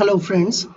Hello friends,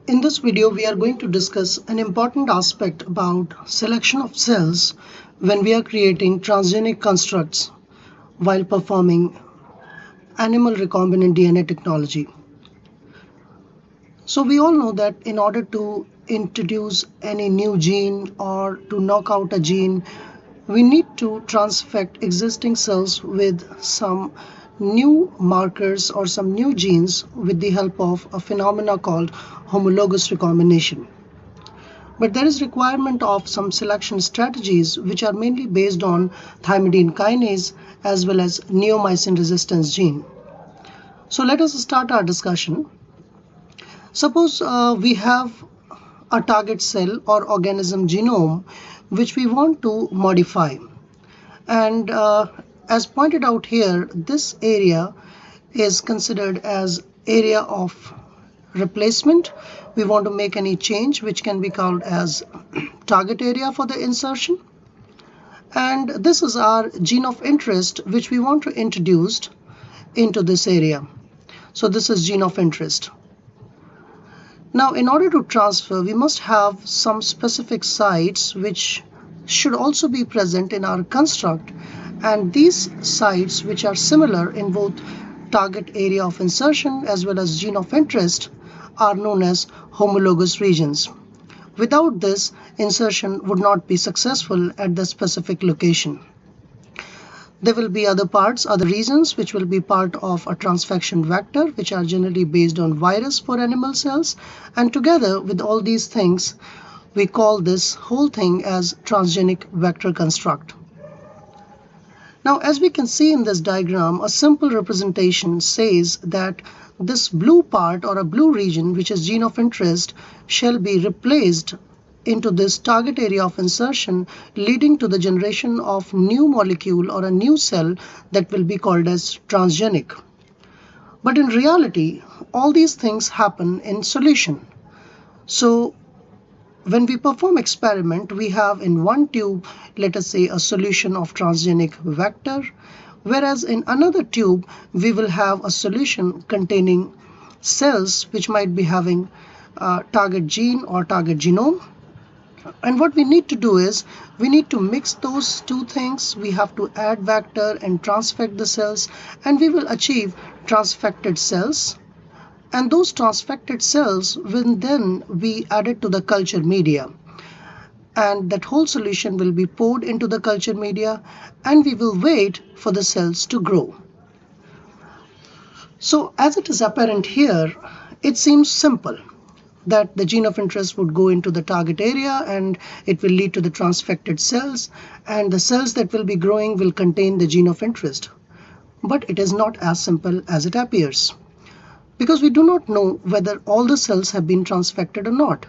in this video we are going to discuss an important aspect about selection of cells when we are creating transgenic constructs while performing animal recombinant DNA technology. So we all know that in order to introduce any new gene or to knock out a gene, we need to transfect existing cells with some new markers or some new genes with the help of a phenomena called homologous recombination. But there is requirement of some selection strategies which are mainly based on thymidine kinase as well as neomycin resistance gene. So let us start our discussion. Suppose we have a target cell or organism genome which we want to modify. And as pointed out here, this area is considered as area of replacement. We want to make any change which can be called as target area for the insertion. And this is our gene of interest which we want to introduce into this area. So this is gene of interest. Now in order to transfer, we must have some specific sites which should also be present in our construct, and these sites which are similar in both target area of insertion as well as gene of interest are known as homologous regions. Without this, insertion would not be successful at the specific location. There will be other regions which will be part of a transfection vector, which are generally based on virus for animal cells. And together with all these things, we call this whole thing as transgenic vector construct. Now, as we can see in this diagram, a simple representation says that this blue part or a blue region, which is gene of interest, shall be replaced into this target area of insertion, leading to the generation of new molecule or a new cell that will be called as transgenic. But in reality, all these things happen in solution. So when we perform experiment, we have in one tube, let us say, a solution of transgenic vector, whereas in another tube we will have a solution containing cells which might be having target gene or target genome. And what we need to do is we need to mix those two things. We have to add vector and transfect the cells, and we will achieve transfected cells. And those transfected cells will then be added to the culture media. And that whole solution will be poured into the culture media, and we will wait for the cells to grow. So as it is apparent here, it seems simple that the gene of interest would go into the target area and it will lead to the transfected cells, and the cells that will be growing will contain the gene of interest. But it is not as simple as it appears, because we do not know whether all the cells have been transfected or not.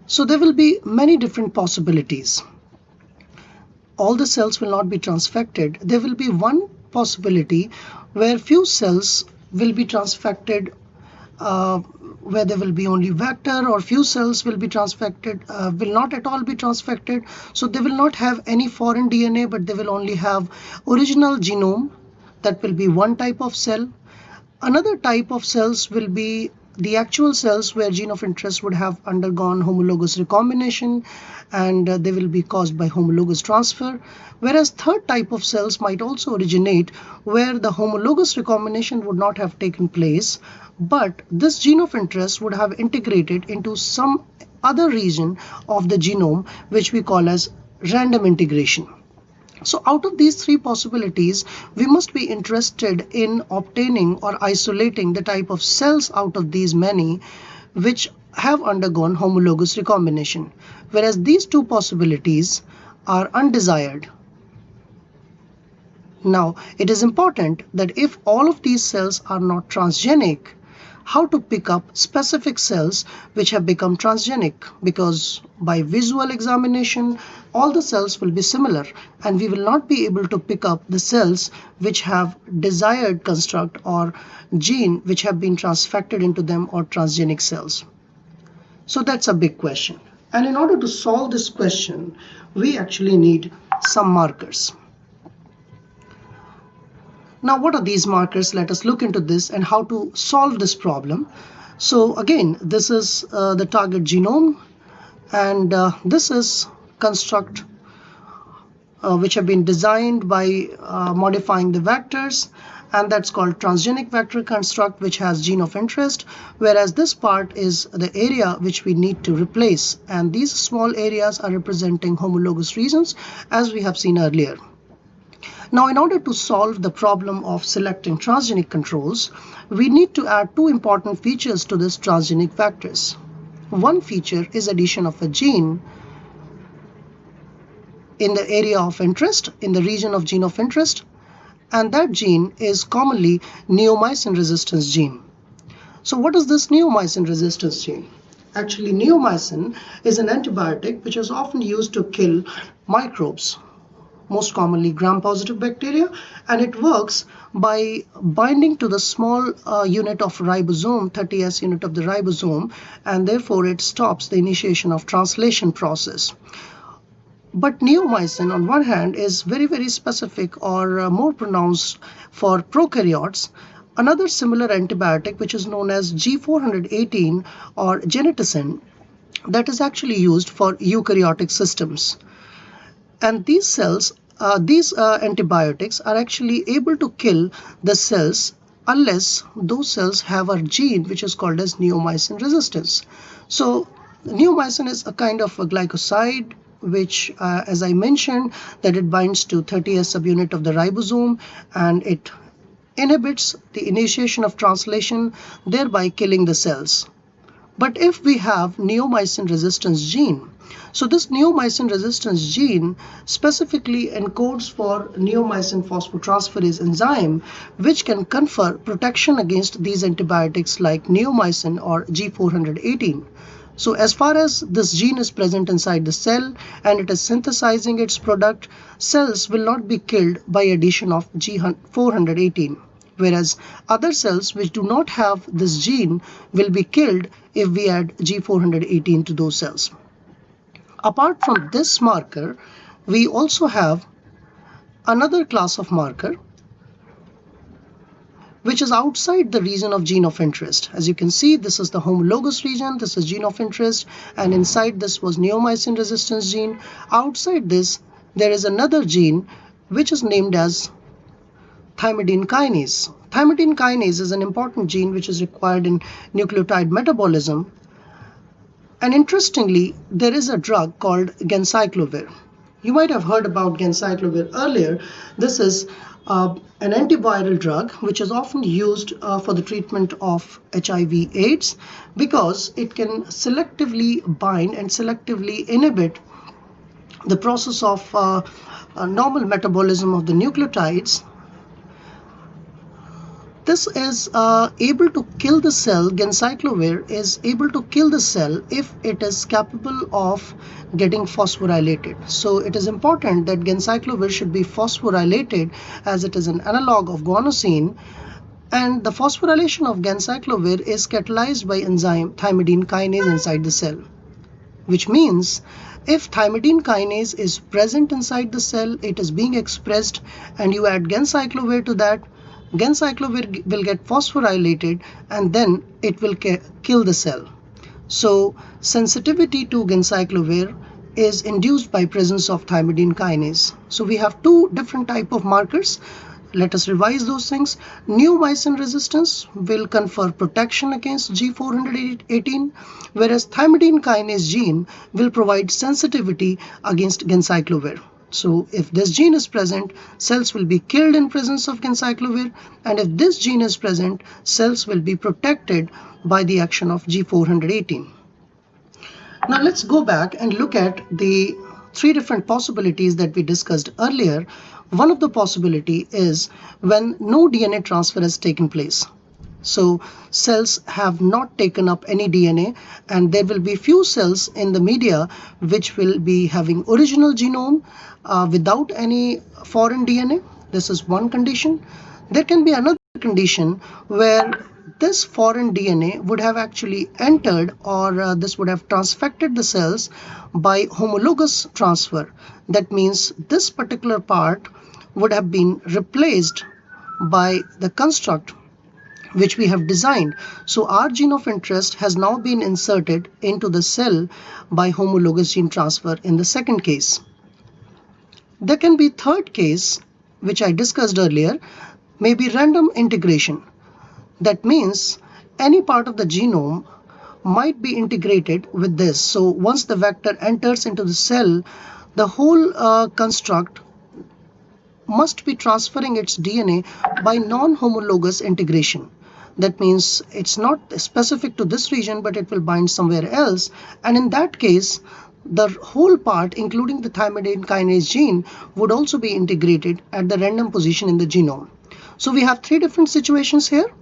So there will be many different possibilities. All the cells will not be transfected. There will be one possibility where few cells will be transfected, where there will be only vector, or few cells will be transfected, will not at all be transfected. So they will not have any foreign DNA, but they will only have original genome. That will be one type of cell. Another type of cells will be the actual cells where gene of interest would have undergone homologous recombination, and they will be caused by homologous transfer. Whereas third type of cells might also originate where the homologous recombination would not have taken place, but this gene of interest would have integrated into some other region of the genome, which we call as random integration. So out of these three possibilities, we must be interested in obtaining or isolating the type of cells out of these many which have undergone homologous recombination, whereas these two possibilities are undesired. Now, it is important that if all of these cells are not transgenic, how to pick up specific cells which have become transgenic, because by visual examination all the cells will be similar and we will not be able to pick up the cells which have desired construct or gene which have been transfected into them, or transgenic cells. So that's a big question, and in order to solve this question we actually need some markers. Now, what are these markers? Let us look into this and how to solve this problem. So again, this is the target genome, and this is construct which have been designed by modifying the vectors, and that's called transgenic vector construct, which has gene of interest, whereas this part is the area which we need to replace, and these small areas are representing homologous regions, as we have seen earlier. Now, in order to solve the problem of selecting transgenic controls, we need to add two important features to this transgenic vectors. One feature is addition of a gene in the area of interest, in the region of gene of interest, and that gene is commonly neomycin resistance gene. So what is this neomycin resistance gene? Actually, neomycin is an antibiotic which is often used to kill microbes, most commonly gram-positive bacteria, and it works by binding to the small unit of ribosome, 30S unit of the ribosome, and therefore it stops the initiation of translation process. But neomycin, on one hand, is very specific or more pronounced for prokaryotes. Another similar antibiotic, which is known as G418 or geneticin, that is actually used for eukaryotic systems. And these cells, these antibiotics are actually able to kill the cells unless those cells have a gene which is called as neomycin resistance. So neomycin is a kind of a glycoside which, as I mentioned, that it binds to 30S subunit of the ribosome and it inhibits the initiation of translation, thereby killing the cells. But if we have neomycin resistance gene, so this neomycin resistance gene specifically encodes for neomycin phosphotransferase enzyme, which can confer protection against these antibiotics like neomycin or G418. So as far as this gene is present inside the cell and it is synthesizing its product, cells will not be killed by addition of G418. Whereas other cells which do not have this gene will be killed if we add G418 to those cells. Apart from this marker, we also have another class of marker which is outside the region of gene of interest. As you can see, this is the homologous region, this is gene of interest, and inside this was neomycin resistance gene. Outside this, there is another gene which is named as thymidine kinase. Thymidine kinase is an important gene which is required in nucleotide metabolism. And interestingly, there is a drug called ganciclovir. You might have heard about ganciclovir earlier. This is an antiviral drug which is often used for the treatment of HIV/AIDS because it can selectively bind and selectively inhibit the process of normal metabolism of the nucleotides. This is able to kill the cell. Ganciclovir is able to kill the cell if it is capable of getting phosphorylated. So it is important that ganciclovir should be phosphorylated as it is an analog of guanosine. And the phosphorylation of ganciclovir is catalyzed by enzyme thymidine kinase inside the cell, which means if thymidine kinase is present inside the cell, it is being expressed, and you add ganciclovir to that, ganciclovir will get phosphorylated and then it will kill the cell. So sensitivity to ganciclovir is induced by presence of thymidine kinase. So we have two different type of markers. Let us revise those things. Neomycin resistance will confer protection against G418, whereas thymidine kinase gene will provide sensitivity against ganciclovir. So if this gene is present, cells will be killed in presence of ganciclovir, and if this gene is present, cells will be protected by the action of G418. Now let's go back and look at the three different possibilities that we discussed earlier. One of the possibility is when no DNA transfer has taken place. So cells have not taken up any DNA, and there will be few cells in the media which will be having original genome without any foreign DNA. This is one condition. There can be another condition where this foreign DNA would have actually entered, or this would have transfected the cells by homologous transfer. That means this particular part would have been replaced by the construct which we have designed. So our gene of interest has now been inserted into the cell by homologous gene transfer in the second case. There can be third case, which I discussed earlier, maybe random integration. That means any part of the genome might be integrated with this. So once the vector enters into the cell, the whole construct must be transferring its DNA by non-homologous integration. That means it's not specific to this region, but it will bind somewhere else. And in that case, the whole part, including the thymidine kinase gene, would also be integrated at the random position in the genome. So we have three different situations here.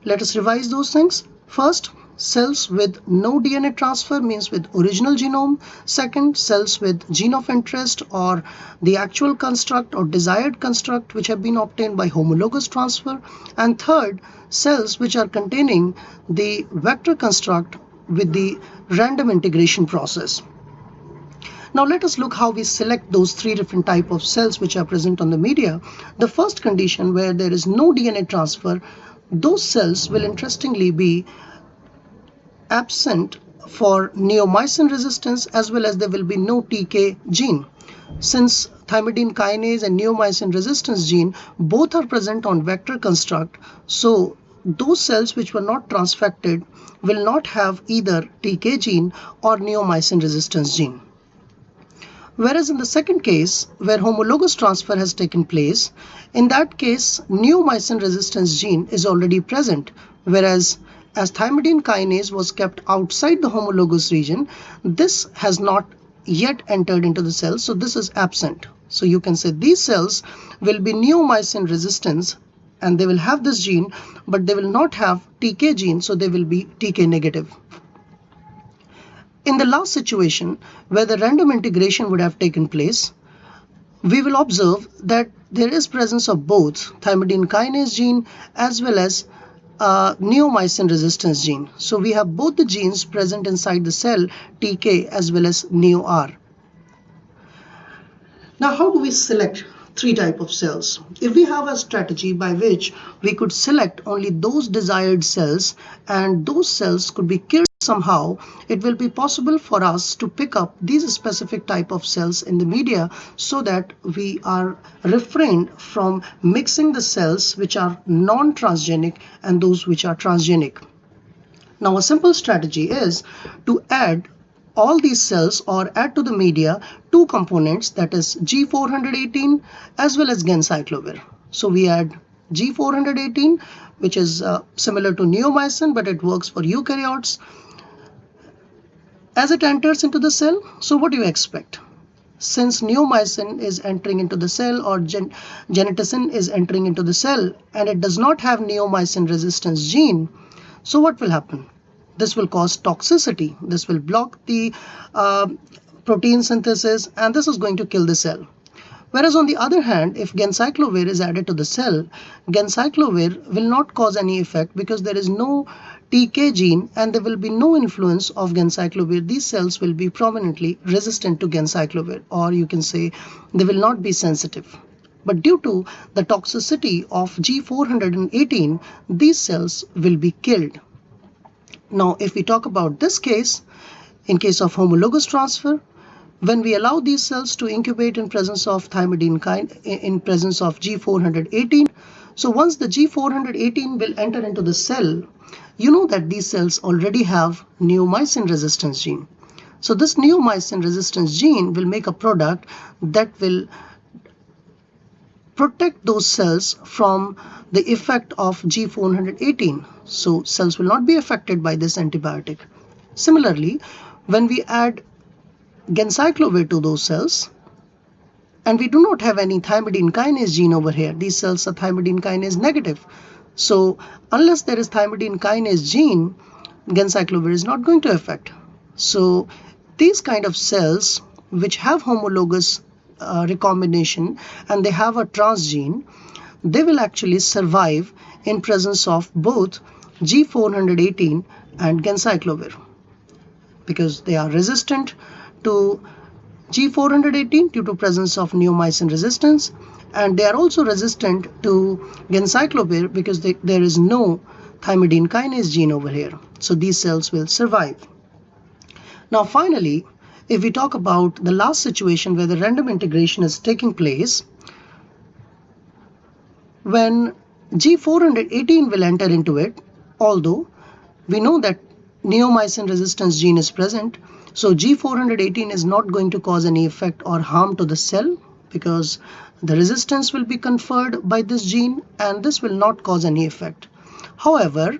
Let us revise those things. First, cells with no DNA transfer means with original genome. Second, cells with gene of interest or the actual construct or desired construct which have been obtained by homologous transfer. And third, cells which are containing the vector construct with the random integration process. Now let us look how we select those three different types of cells which are present on the media. The first condition, where there is no DNA transfer, those cells will interestingly be absent for neomycin resistance, as well as there will be no TK gene. Since thymidine kinase and neomycin resistance gene both are present on vector construct, so those cells which were not transfected will not have either TK gene or neomycin resistance gene. Whereas in the second case, where homologous transfer has taken place, in that case, neomycin resistance gene is already present, whereas as thymidine kinase was kept outside the homologous region, this has not yet entered into the cell, so this is absent. So you can say these cells will be neomycin resistance and they will have this gene, but they will not have TK gene, so they will be TK negative. In the last situation, where the random integration would have taken place, we will observe that there is presence of both thymidine kinase gene as well as neomycin resistance gene. So we have both the genes present inside the cell, TK as well as neo-R. Now, how do we select three types of cells? If we have a strategy by which we could select only those desired cells and those cells could be killed somehow, it will be possible for us to pick up these specific type of cells in the media, so that we are refrained from mixing the cells which are non-transgenic and those which are transgenic. Now, a simple strategy is to add all these cells or add to the media two components, that is G418 as well as ganciclovir. So we add G418, which is similar to neomycin, but it works for eukaryotes. As it enters into the cell, so what do you expect? Since neomycin is entering into the cell or geneticin is entering into the cell and it does not have neomycin resistance gene, so what will happen? This will cause toxicity. This will block the protein synthesis and this is going to kill the cell. Whereas on the other hand, if ganciclovir is added to the cell, ganciclovir will not cause any effect because there is no TK gene and there will be no influence of ganciclovir. These cells will be prominently resistant to ganciclovir, or you can say they will not be sensitive. But due to the toxicity of G418, these cells will be killed. Now, if we talk about this case, in case of homologous transfer, when we allow these cells to incubate in presence of thymidine in presence of G418, so once the G418 will enter into the cell, you know that these cells already have neomycin resistance gene. So this neomycin resistance gene will make a product that will protect those cells from the effect of G418. So cells will not be affected by this antibiotic. Similarly, when we add ganciclovir to those cells, and we do not have any thymidine kinase gene over here, these cells are thymidine kinase negative. So unless there is thymidine kinase gene, ganciclovir is not going to affect. So these kind of cells which have homologous recombination and they have a transgene, they will actually survive in presence of both G418 and ganciclovir because they are resistant to G418 due to presence of neomycin resistance, and they are also resistant to gencyclovir because there is no thymidine kinase gene over here. So these cells will survive. Now finally, if we talk about the last situation where the random integration is taking place, when G418 will enter into it, although we know that neomycin resistance gene is present, so G418 is not going to cause any effect or harm to the cell because the resistance will be conferred by this gene and this will not cause any effect. However,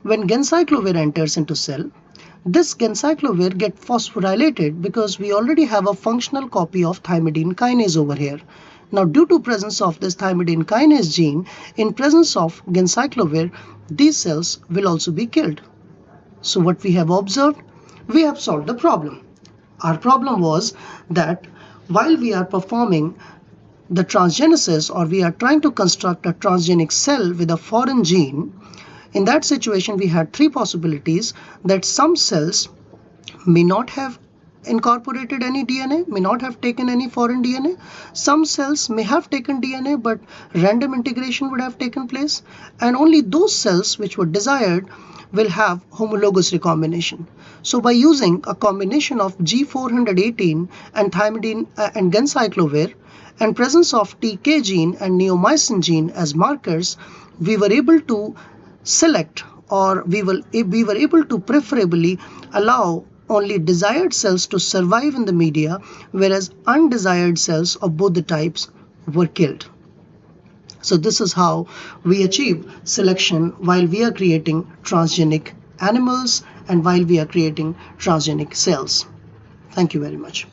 when gencyclovir enters into cell, this gencyclovir gets phosphorylated because we already have a functional copy of thymidine kinase over here. Now, due to presence of this thymidine kinase gene, in presence of gencyclovir, these cells will also be killed. So what we have observed, we have solved the problem. Our problem was that while we are performing the transgenesis, or we are trying to construct a transgenic cell with a foreign gene, in that situation we had three possibilities: that some cells may not have incorporated any DNA, may not have taken any foreign DNA. Some cells may have taken DNA, but random integration would have taken place. And only those cells which were desired will have homologous recombination. So by using a combination of G418 and thymidine and gencyclovir and presence of TK gene and neomycin gene as markers, we were able to select, or we were able to preferably allow only desired cells to survive in the media, whereas undesired cells of both the types were killed. So this is how we achieve selection while we are creating transgenic animals and while we are creating transgenic cells. Thank you very much.